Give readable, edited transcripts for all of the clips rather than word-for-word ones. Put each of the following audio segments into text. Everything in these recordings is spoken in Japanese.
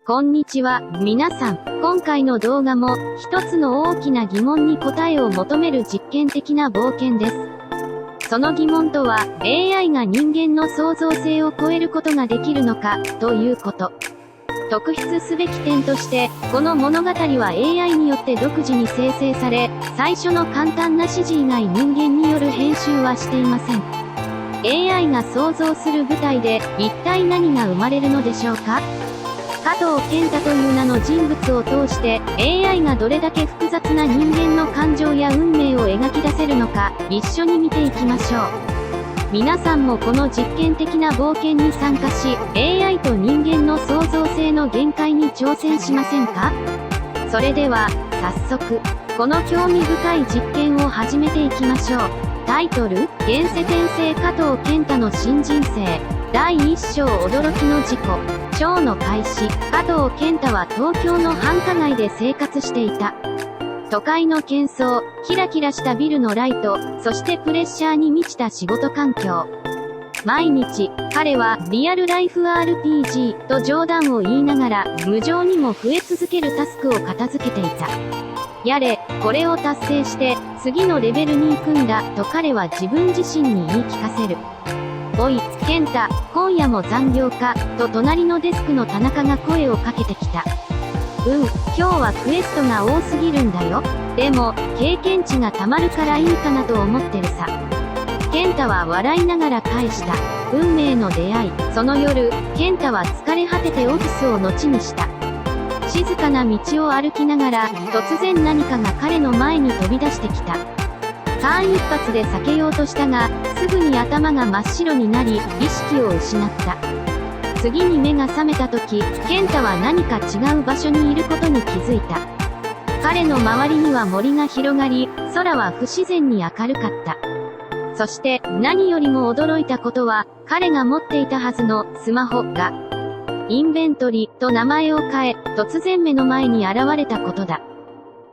こんにちは、皆さん。今回の動画も、一つの大きな疑問に答えを求める実験的な冒険です。その疑問とは、AI が人間の創造性を超えることができるのか、ということ。特筆すべき点として、この物語は AI によって独自に生成され、最初の簡単な指示以外人間による編集はしていません。AI が想像する舞台で、一体何が生まれるのでしょうか？加藤健太という名の人物を通して AI がどれだけ複雑な人間の感情や運命を描き出せるのか一緒に見ていきましょう。皆さんもこの実験的な冒険に参加し AI と人間の創造性の限界に挑戦しませんか？それでは早速この興味深い実験を始めていきましょう。タイトル、現世転生加藤健太の新人生第1章驚きの事故。ショーの開始、加藤健太は東京の繁華街で生活していた。都会の喧騒、キラキラしたビルのライト、そしてプレッシャーに満ちた仕事環境。毎日、彼はリアルライフ RPG と冗談を言いながら無情にも増え続けるタスクを片付けていた。やれ、これを達成して次のレベルに行くんだと彼は自分自身に言い聞かせる。おい、健太、今夜も残業か、と隣のデスクの田中が声をかけてきた。今日はクエストが多すぎるんだよ。でも、経験値がたまるからいいかなと思ってるさ。健太は笑いながら返した。運命の出会い。その夜、健太は疲れ果ててオフィスを後にした。静かな道を歩きながら、突然何かが彼の前に飛び出してきた。間一髪で避けようとしたが、すぐに頭が真っ白になり、意識を失った。次に目が覚めた時、健太は何か違う場所にいることに気づいた。彼の周りには森が広がり、空は不自然に明るかった。そして、何よりも驚いたことは、彼が持っていたはずのスマホが、インベントリと名前を変え、突然目の前に現れたことだ。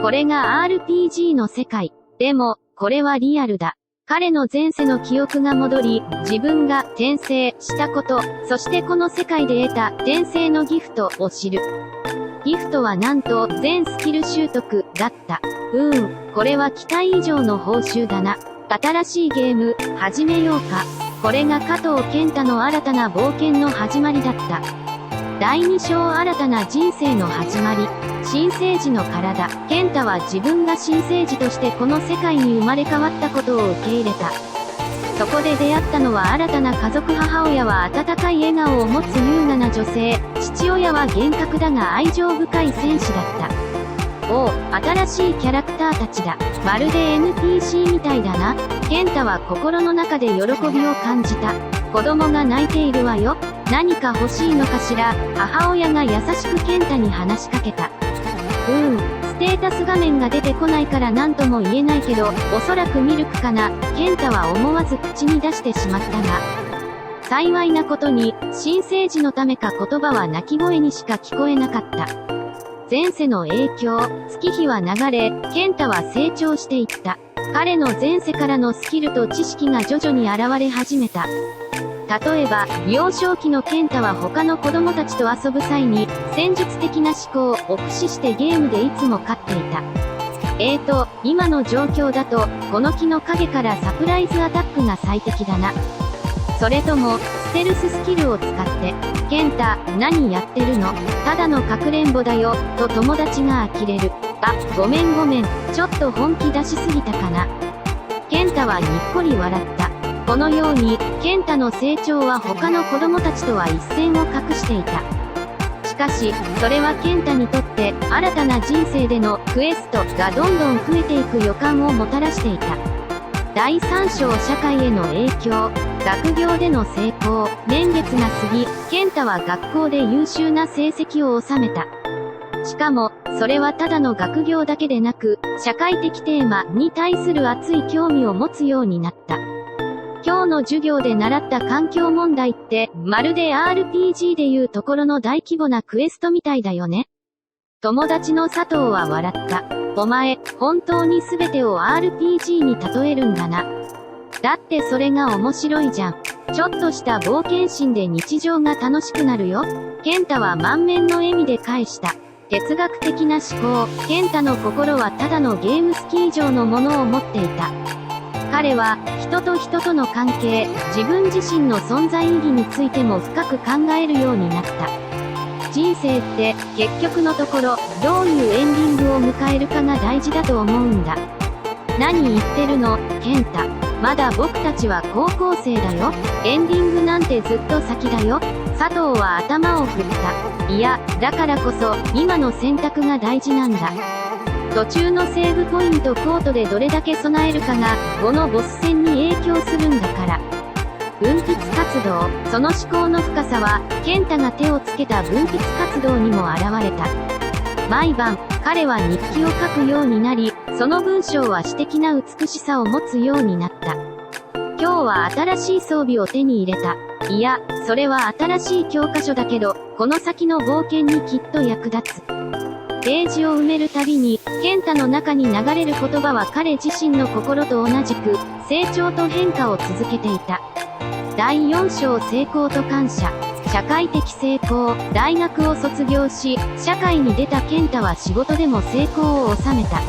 これが RPG の世界。でも、これはリアルだ。彼の前世の記憶が戻り、自分が転生したこと、そしてこの世界で得た転生のギフトを知る。ギフトはなんと全スキル習得だった。これは期待以上の報酬だな。新しいゲーム、始めようか。これが加藤健太の新たな冒険の始まりだった。第2章新たな人生の始まり。新生児の体。健太は自分が新生児としてこの世界に生まれ変わったことを受け入れた。そこで出会ったのは新たな家族。母親は温かい笑顔を持つ優雅な女性。父親は厳格だが愛情深い戦士だった。おお、新しいキャラクターたちだ。まるで NPC みたいだな。健太は心の中で喜びを感じた。子供が泣いているわよ。何か欲しいのかしら。母親が優しく健太に話しかけた。ステータス画面が出てこないから何とも言えないけど、おそらくミルクかな。健太は思わず口に出してしまったが、幸いなことに、新生児のためか言葉は泣き声にしか聞こえなかった。前世の影響、月日は流れ、健太は成長していった。彼の前世からのスキルと知識が徐々に現れ始めた。例えば、幼少期の健太は他の子供たちと遊ぶ際に、戦術的な思考を駆使してゲームでいつも勝っていた。今の状況だと、この木の陰からサプライズアタックが最適だな。それとも、ステルススキルを使って、健太、何やってるの？ただのかくれんぼだよ、と友達が呆れる。ごめん、ちょっと本気出しすぎたかな。健太はにっこり笑った。このように、健太の成長は他の子供たちとは一線を画していた。しかし、それは健太にとって、新たな人生でのクエストがどんどん増えていく予感をもたらしていた。第3章社会への影響。学業での成功。年月が過ぎ、健太は学校で優秀な成績を収めた。しかも、それはただの学業だけでなく、社会的テーマに対する熱い興味を持つようになった。今日の授業で習った環境問題って、まるで RPG でいうところの大規模なクエストみたいだよね。友達の佐藤は笑った。お前、本当に全てを RPG に例えるんだな。だってそれが面白いじゃん。ちょっとした冒険心で日常が楽しくなるよ。健太は満面の笑みで返した。哲学的な思考。健太の心はただのゲームスキー以上のものを持っていた。彼は、人と人との関係、自分自身の存在意義についても深く考えるようになった。人生って、結局のところ、どういうエンディングを迎えるかが大事だと思うんだ。何言ってるの、健太。まだ僕たちは高校生だよ。エンディングなんてずっと先だよ。佐藤は頭を振った。いや、だからこそ、今の選択が大事なんだ。途中のセーブポイントコートでどれだけ備えるかが、5のボス戦に影響するんだから。分泌活動、その思考の深さは、健太が手をつけた分泌活動にも現れた。毎晩、彼は日記を書くようになり、その文章は詩的な美しさを持つようになった。今日は新しい装備を手に入れた。いや、それは新しい教科書だけど、この先の冒険にきっと役立つ。ページを埋めるたびに、健太の中に流れる言葉は彼自身の心と同じく、成長と変化を続けていた。第4章成功と感謝。社会的成功。大学を卒業し、社会に出た健太は仕事でも成功を収めた。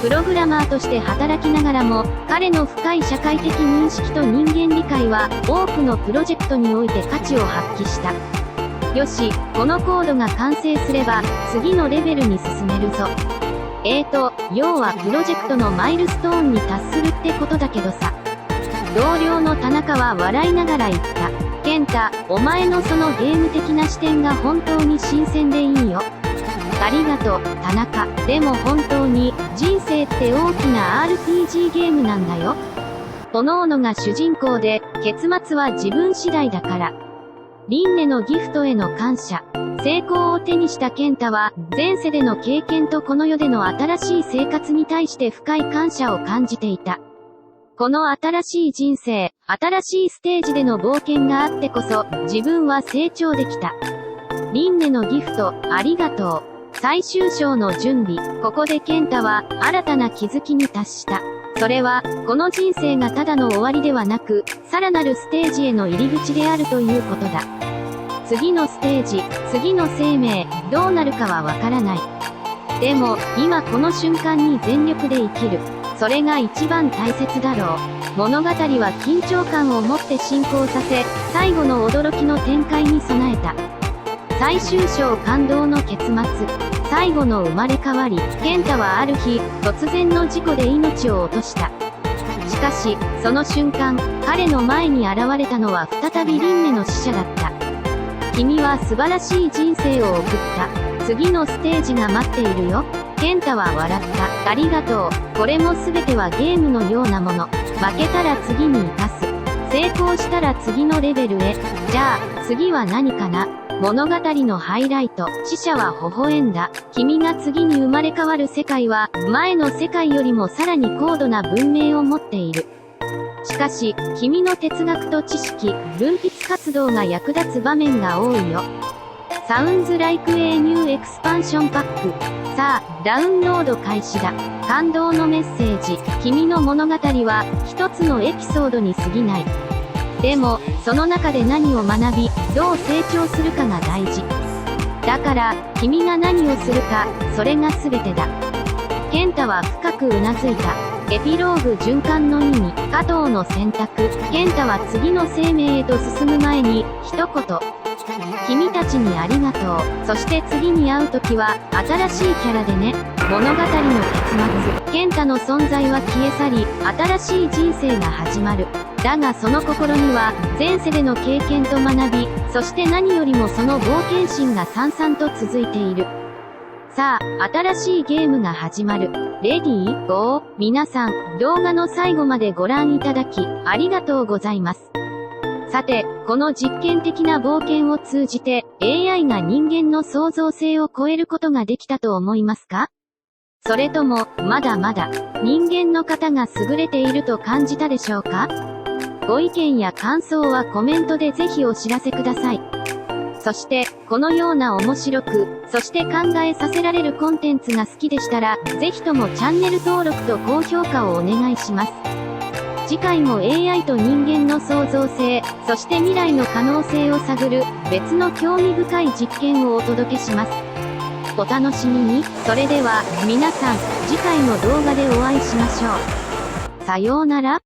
プログラマーとして働きながらも、彼の深い社会的認識と人間理解は、多くのプロジェクトにおいて価値を発揮した。よし、このコードが完成すれば、次のレベルに進めるぞ。要はプロジェクトのマイルストーンに達するってことだけどさ。同僚の田中は笑いながら言った。健太、お前のそのゲーム的な視点が本当に新鮮でいいよ。ありがとう、田中。でも本当に、人生って大きな RPG ゲームなんだよ。各々が主人公で、結末は自分次第だから。輪廻のギフトへの感謝。成功を手にした健太は、前世での経験とこの世での新しい生活に対して深い感謝を感じていた。この新しい人生、新しいステージでの冒険があってこそ、自分は成長できた。輪廻のギフト、ありがとう。最終章の準備。ここで健太は、新たな気づきに達した。それは、この人生がただの終わりではなく、さらなるステージへの入り口であるということだ。次のステージ、次の生命、どうなるかはわからない。でも、今この瞬間に全力で生きる。それが一番大切だろう。物語は緊張感を持って進行させ、最後の驚きの展開に備えた。最終章感動の結末。最後の生まれ変わり。健太はある日、突然の事故で命を落とした。しかし、その瞬間、彼の前に現れたのは再び輪廻の使者だった。君は素晴らしい人生を送った。次のステージが待っているよ。健太は笑った。ありがとう。これも全てはゲームのようなもの。負けたら次に生かす。成功したら次のレベルへ。じゃあ、次は何かな？物語のハイライト。死者は微笑んだ。君が次に生まれ変わる世界は、前の世界よりもさらに高度な文明を持っている。しかし、君の哲学と知識、分泌活動が役立つ場面が多いよ。Sounds like a new expansion pack。さあ、ダウンロード開始だ。感動のメッセージ。君の物語は、一つのエピソードに過ぎない。でも、その中で何を学び、どう成長するかが大事。だから、君が何をするか、それが全てだ。健太は深くうなずいた。エピローグ循環の意味、加藤の選択。健太は次の生命へと進む前に、一言。君たちにありがとう。そして次に会うときは、新しいキャラでね。物語の結末。健太の存在は消え去り、新しい人生が始まる。だがその心には、前世での経験と学び、そして何よりもその冒険心が燦々と続いている。さあ、新しいゲームが始まる。レディー、ゴー。皆さん、動画の最後までご覧いただき、ありがとうございます。さて、この実験的な冒険を通じて、AI が人間の創造性を超えることができたと思いますか？それとも、まだまだ、人間の方が優れていると感じたでしょうか？ご意見や感想はコメントでぜひお知らせください。そして、このような面白く、そして考えさせられるコンテンツが好きでしたら、ぜひともチャンネル登録と高評価をお願いします。次回も AI と人間の創造性、そして未来の可能性を探る別の興味深い実験をお届けします。お楽しみに。それでは皆さん、次回の動画でお会いしましょう。さようなら。